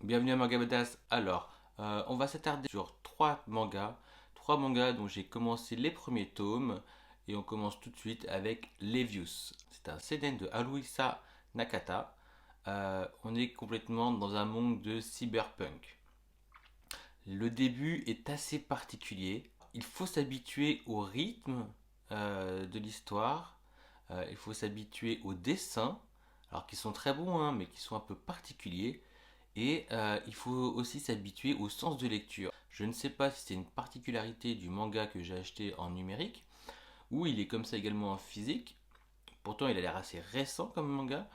Bienvenue à Manga Badass. Alors, on va s'attarder sur trois mangas dont j'ai commencé les premiers tomes, et on commence tout de suite avec Levius. C'est un seinen de Haruhisa Nakata. On est complètement dans un monde de cyberpunk. Le début est assez particulier. Il faut s'habituer au rythme de l'histoire. Il faut s'habituer aux dessins, alors qui sont très bons, hein, mais qui sont un peu particuliers. Et il faut aussi s'habituer au sens de lecture. Je ne sais pas si c'est une particularité du manga que j'ai acheté en numérique, ou il est comme ça également en physique. Pourtant, il a l'air assez récent comme manga.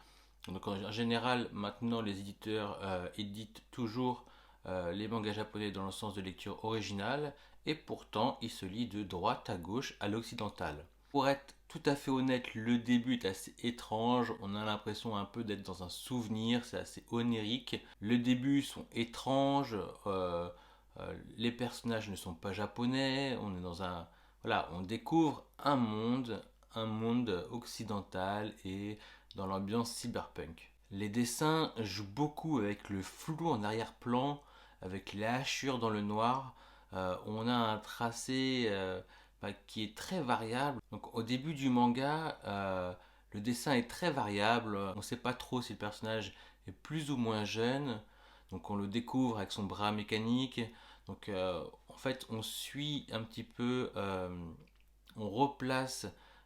Donc en général, maintenant, les éditeurs éditent toujours les mangas japonais dans le sens de lecture originale, et pourtant, il se lit de droite à gauche à l'occidental. Pour être tout à fait honnête, le début est assez étrange. On a l'impression un peu d'être dans un souvenir, c'est assez onirique. Les débuts sont étranges. Les personnages ne sont pas japonais. On est dans un, voilà, on découvre un monde occidental et dans l'ambiance cyberpunk. Les dessins jouent beaucoup avec le flou en arrière-plan, avec les hachures dans le noir. On a un tracé qui est très variable. Donc au début du manga, le dessin est très variable. On ne sait pas trop si le personnage est plus ou moins jeune. Donc on le découvre avec son bras mécanique. Donc en fait on suit un petit peu, on replace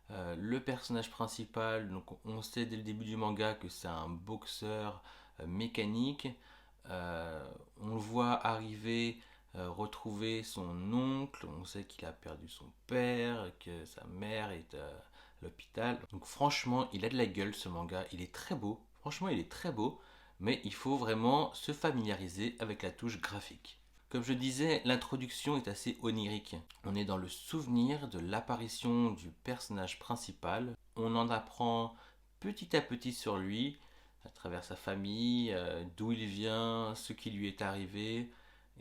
le personnage principal. Donc on sait dès le début du manga que c'est un boxeur mécanique. On le voit arriver, retrouver son oncle. On sait qu'il a perdu son père, que sa mère est à l'hôpital. Donc franchement, il a de la gueule ce manga. Il est très beau. Franchement, il est très beau. Mais il faut vraiment se familiariser avec la touche graphique. Comme je disais, l'introduction est assez onirique. On est dans le souvenir de l'apparition du personnage principal. On en apprend petit à petit sur lui, à travers sa famille, d'où il vient, ce qui lui est arrivé,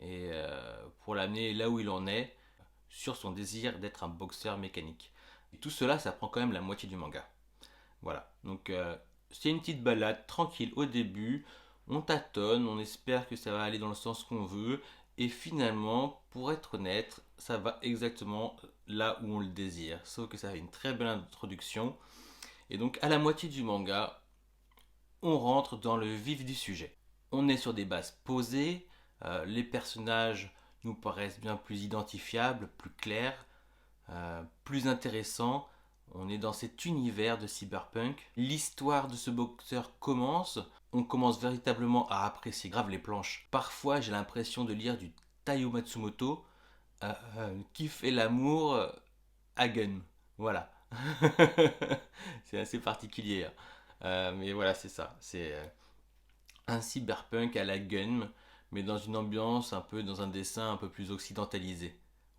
et pour l'amener là où il en est, sur son désir d'être un boxeur mécanique. Et tout cela, ça prend quand même la moitié du manga. Voilà, donc c'est une petite balade tranquille au début, on tâtonne, on espère que ça va aller dans le sens qu'on veut, et finalement, pour être honnête, ça va exactement là où on le désire, sauf que ça a une très belle introduction, et donc à la moitié du manga, on rentre dans le vif du sujet. On est sur des bases posées, les personnages nous paraissent bien plus identifiables, plus clairs, plus intéressants. On est dans cet univers de cyberpunk. L'histoire de ce boxeur commence. On commence véritablement à apprécier grave les planches. Parfois, j'ai l'impression de lire du Taiyo Matsumoto qui fait l'amour à gun. Voilà. C'est assez particulier, hein. Mais voilà, c'est ça. C'est un cyberpunk à la gun, mais dans une ambiance un peu, dans un dessin un peu plus occidentalisé.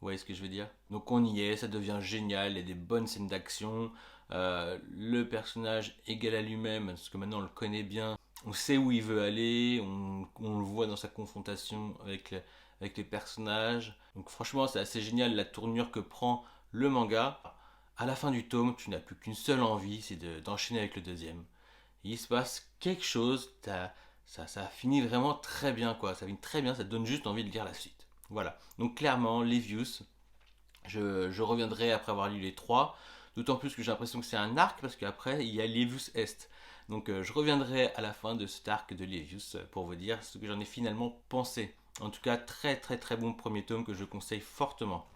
Vous voyez ce que je veux dire? Donc on y est, ça devient génial, il y a des bonnes scènes d'action, le personnage égal à lui-même, parce que maintenant on le connaît bien, on sait où il veut aller, on le voit dans sa confrontation avec les personnages. Donc franchement c'est assez génial la tournure que prend le manga. À la fin du tome, tu n'as plus qu'une seule envie, c'est d'enchaîner avec le deuxième. Il se passe quelque chose, ça finit vraiment très bien, quoi. Ça finit très bien, ça te donne juste envie de lire la suite. Voilà. Donc clairement, Levius, je reviendrai après avoir lu les trois. D'autant plus que j'ai l'impression que c'est un arc, parce qu'après, il y a Levius Est. Donc je reviendrai à la fin de cet arc de Levius pour vous dire ce que j'en ai finalement pensé. En tout cas, très très très bon premier tome que je conseille fortement.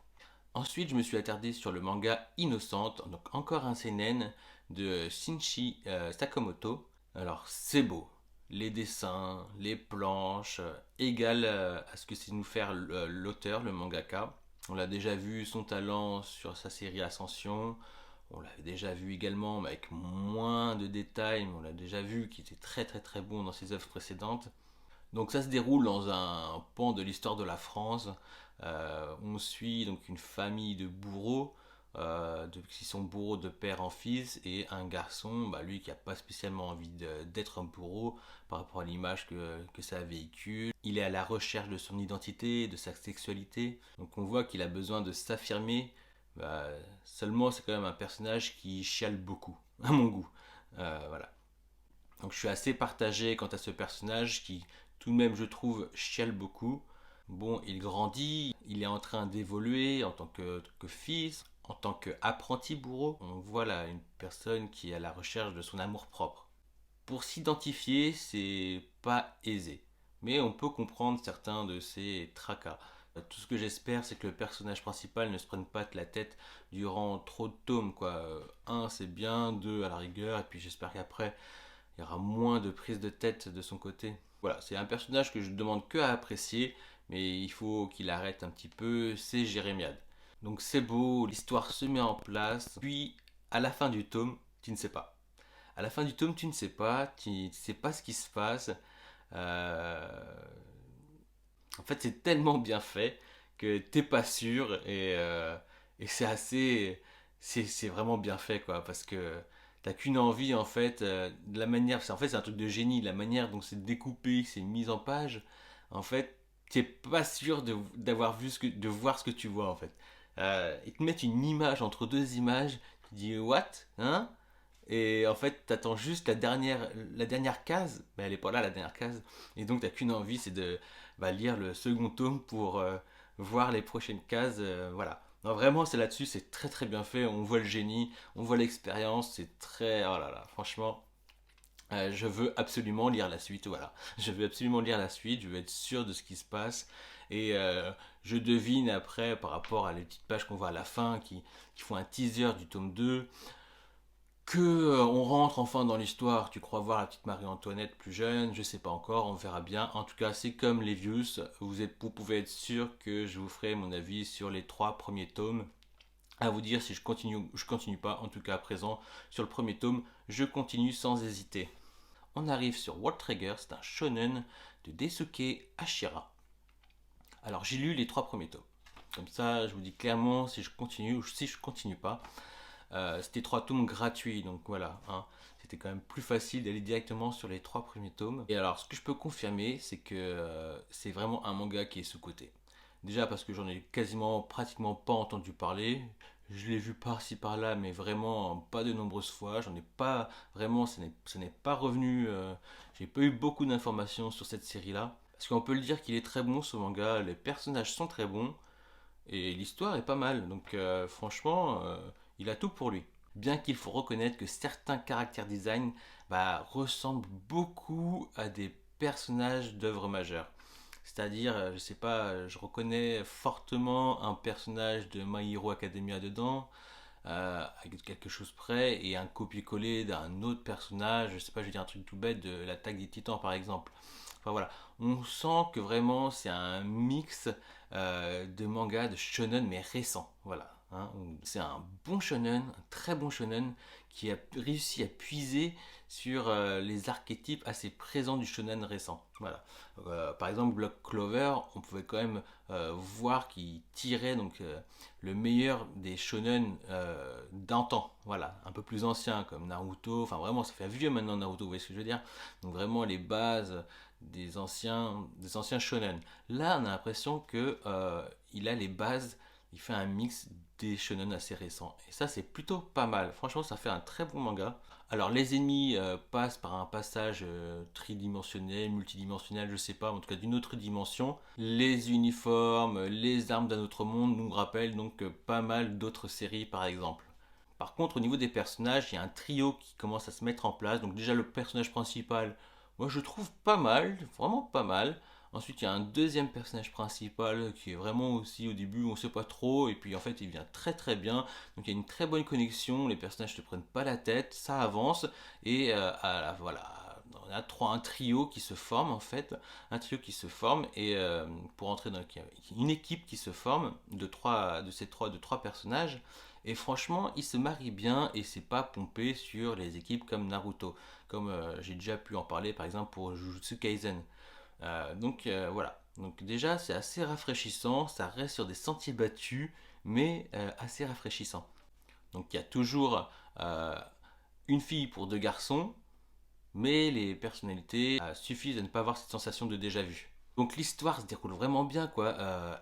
Ensuite, je me suis attardé sur le manga Innocente, donc encore un seinen de Shinji Sakamoto. Alors, c'est beau. Les dessins, les planches, égal à ce que c'est nous faire l'auteur, le mangaka. On l'a déjà vu son talent sur sa série Ascension. On l'a déjà vu également, mais avec moins de détails, mais on l'a déjà vu qu'il était très très très bon dans ses œuvres précédentes. Donc ça se déroule dans un pan de l'histoire de la France. On suit donc une famille de bourreaux, qui sont bourreaux de père en fils, et un garçon, lui qui n'a pas spécialement envie d'être un bourreau par rapport à l'image que ça véhicule. Il est à la recherche de son identité, de sa sexualité. Donc on voit qu'il a besoin de s'affirmer. Bah, seulement c'est quand même un personnage qui chiale beaucoup, à mon goût. Voilà. Donc je suis assez partagé quant à ce personnage qui tout de même je trouve chiale beaucoup. Bon, il grandit, il est en train d'évoluer en tant que fils, en tant qu'apprenti bourreau. On voit là une personne qui est à la recherche de son amour propre. Pour s'identifier, c'est pas aisé, mais on peut comprendre certains de ses tracas. Tout ce que j'espère, c'est que le personnage principal ne se prenne pas de la tête durant trop de tomes, quoi. Un, c'est bien, deux, à la rigueur, et puis j'espère qu'après, il y aura moins de prise de tête de son côté. Voilà, c'est un personnage que je ne demande que à apprécier, mais il faut qu'il arrête un petit peu, c'est Jérémiade. Donc c'est beau, l'histoire se met en place, puis à la fin du tome, tu ne sais pas. À la fin du tome, tu ne sais pas, tu ne sais pas ce qui se passe. Euh, En fait, c'est tellement bien fait que t'es pas sûr et c'est assez, c'est vraiment bien fait quoi, parce que t'as qu'une envie en fait, de la manière, en fait c'est un truc de génie, la manière dont c'est découpé, que c'est mis en page, en fait, t'es pas sûr d'avoir vu de voir ce que tu vois en fait. Ils te mettent une image entre deux images, tu dis what, hein? Et en fait, t'attends juste la dernière case, mais elle est pas là la dernière case. Et donc t'as qu'une envie, c'est de lire le second tome pour voir les prochaines cases. Voilà. Non, vraiment, c'est là-dessus, c'est très très bien fait. On voit le génie, on voit l'expérience, c'est très. Oh là là, franchement, je veux absolument lire la suite. Voilà. Je veux absolument lire la suite, je veux être sûr de ce qui se passe. Et je devine après, par rapport à les petites pages qu'on voit à la fin qui font un teaser du tome 2 que on rentre enfin dans l'histoire. Tu crois voir la petite Marie-Antoinette plus jeune, je sais pas encore, on verra bien. En tout cas, c'est comme les views, vous pouvez être sûr que je vous ferai mon avis sur les trois premiers tomes. À vous dire si je continue ou je continue pas. En tout cas, à présent, sur le premier tome, je continue sans hésiter. On arrive sur World Trigger, c'est un shonen de Daisuke Hashira. Alors, j'ai lu les trois premiers tomes. Comme ça, je vous dis clairement si je continue ou si je continue pas. C'était trois tomes gratuits, donc voilà, hein. C'était quand même plus facile d'aller directement sur les trois premiers tomes. Et alors, ce que je peux confirmer, c'est que c'est vraiment un manga qui est sous-coté. Déjà parce que j'en ai quasiment, pratiquement pas entendu parler. Je l'ai vu par-ci par-là, mais vraiment pas de nombreuses fois. J'en ai pas vraiment, ça n'est pas revenu. J'ai pas eu beaucoup d'informations sur cette série-là. Parce qu'on peut le dire qu'il est très bon ce manga. Les personnages sont très bons. Et l'histoire est pas mal, donc franchement, il a tout pour lui. Bien qu'il faut reconnaître que certains caractères design ressemblent beaucoup à des personnages d'œuvres majeures. C'est-à-dire, je sais pas, je reconnais fortement un personnage de My Hero Academia dedans, avec quelque chose près, et un copier-coller d'un autre personnage, je sais pas, je vais dire un truc tout bête, de l'attaque des titans par exemple. Enfin voilà, on sent que vraiment c'est un mix de manga, de shonen, mais récent. Voilà, hein. C'est un bon shonen, un très bon shonen, qui a réussi à puiser sur les archétypes assez présents du shonen récent. Voilà. Par exemple, Black Clover, on pouvait quand même voir qu'il tirait le meilleur des shonen d'antan, voilà, un peu plus anciens comme Naruto, enfin vraiment ça fait vieux maintenant Naruto, vous voyez ce que je veux dire? Donc vraiment les bases des anciens shonen. Là, on a l'impression que il a les bases, il fait un mix des shonen assez récents. Et ça, c'est plutôt pas mal. Franchement, ça fait un très bon manga. Alors, les ennemis passent par un passage tridimensionnel, multidimensionnel, je sais pas, en tout cas d'une autre dimension. Les uniformes, les armes d'un autre monde nous rappellent donc pas mal d'autres séries, par exemple. Par contre, au niveau des personnages, il y a un trio qui commence à se mettre en place. Donc déjà, le personnage principal, moi je trouve pas mal, vraiment pas mal. Ensuite, il y a un deuxième personnage principal qui est vraiment aussi au début, on sait pas trop, et puis en fait, il vient très très bien. Donc il y a une très bonne connexion, les personnages ne te prennent pas la tête, ça avance, et voilà. On a un trio qui se forme en fait, un trio qui se forme et pour entrer dans une équipe qui se forme de trois personnages et franchement, ils se marient bien et c'est pas pompé sur les équipes comme Naruto, comme j'ai déjà pu en parler par exemple pour Jujutsu Kaisen. Voilà. Donc déjà, c'est assez rafraîchissant, ça reste sur des sentiers battus, mais assez rafraîchissant. Donc il y a toujours euh, une fille pour deux garçons, mais les personnalités suffisent à ne pas avoir cette sensation de déjà vu. Donc l'histoire se déroule vraiment bien, quoi.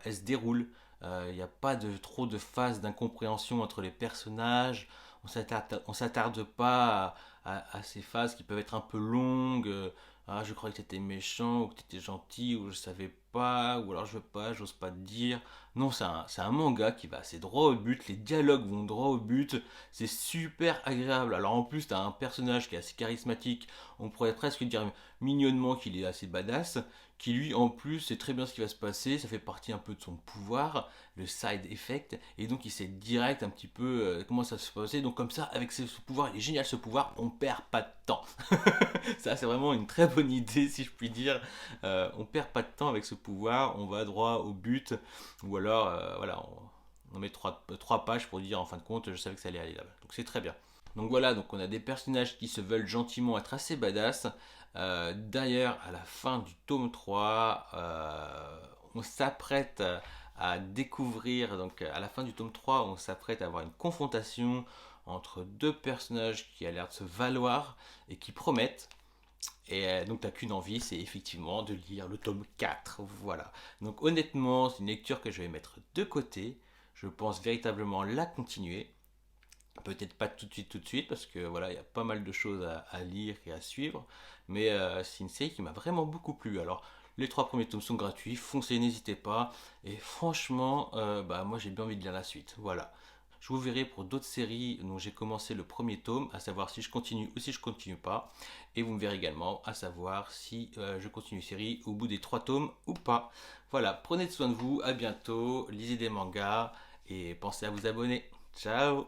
Elle se déroule. Il n'y a pas trop de phases d'incompréhension entre les personnages. On s'attarde pas à ces phases qui peuvent être un peu longues, ah, je croyais que t'étais méchant, ou que t'étais gentil, ou je savais pas, ou alors je veux pas, j'ose pas te dire. Non, c'est un manga qui va assez droit au but, les dialogues vont droit au but, c'est super agréable. Alors en plus, t'as un personnage qui est assez charismatique, on pourrait presque dire mignonnement qu'il est assez badass, qui lui en plus sait très bien ce qui va se passer, ça fait partie un peu de son pouvoir, le side effect, et donc il sait direct un petit peu comment ça se passer. Donc comme ça, avec ce pouvoir, il est génial ce pouvoir, on perd pas de temps. Ça, c'est vraiment une très bonne idée, si je puis dire. On perd pas de temps avec ce pouvoir, on va droit au but, ou alors, voilà, on met trois pages pour dire en fin de compte, je savais que ça allait aller là-bas. Donc c'est très bien. Donc voilà, donc on a des personnages qui se veulent gentiment être assez badass. D'ailleurs, à la fin du tome 3, on s'apprête à découvrir, donc à la fin du tome 3, on s'apprête à avoir une confrontation entre deux personnages qui a l'air de se valoir et qui promettent. Et donc t'as qu'une envie, c'est effectivement de lire le tome 4. Voilà. Donc honnêtement, c'est une lecture que je vais mettre de côté. Je pense véritablement la continuer. Peut-être pas tout de suite, parce que voilà, il y a pas mal de choses à lire et à suivre. Mais c'est une série qui m'a vraiment beaucoup plu. Alors, les trois premiers tomes sont gratuits, foncez, n'hésitez pas. Et franchement, bah, moi j'ai bien envie de lire la suite. Voilà. Je vous verrai pour d'autres séries dont j'ai commencé le premier tome, à savoir si je continue ou si je continue pas. Et vous me verrez également à savoir si je continue une série au bout des trois tomes ou pas. Voilà, prenez soin de vous, à bientôt, lisez des mangas et pensez à vous abonner. Ciao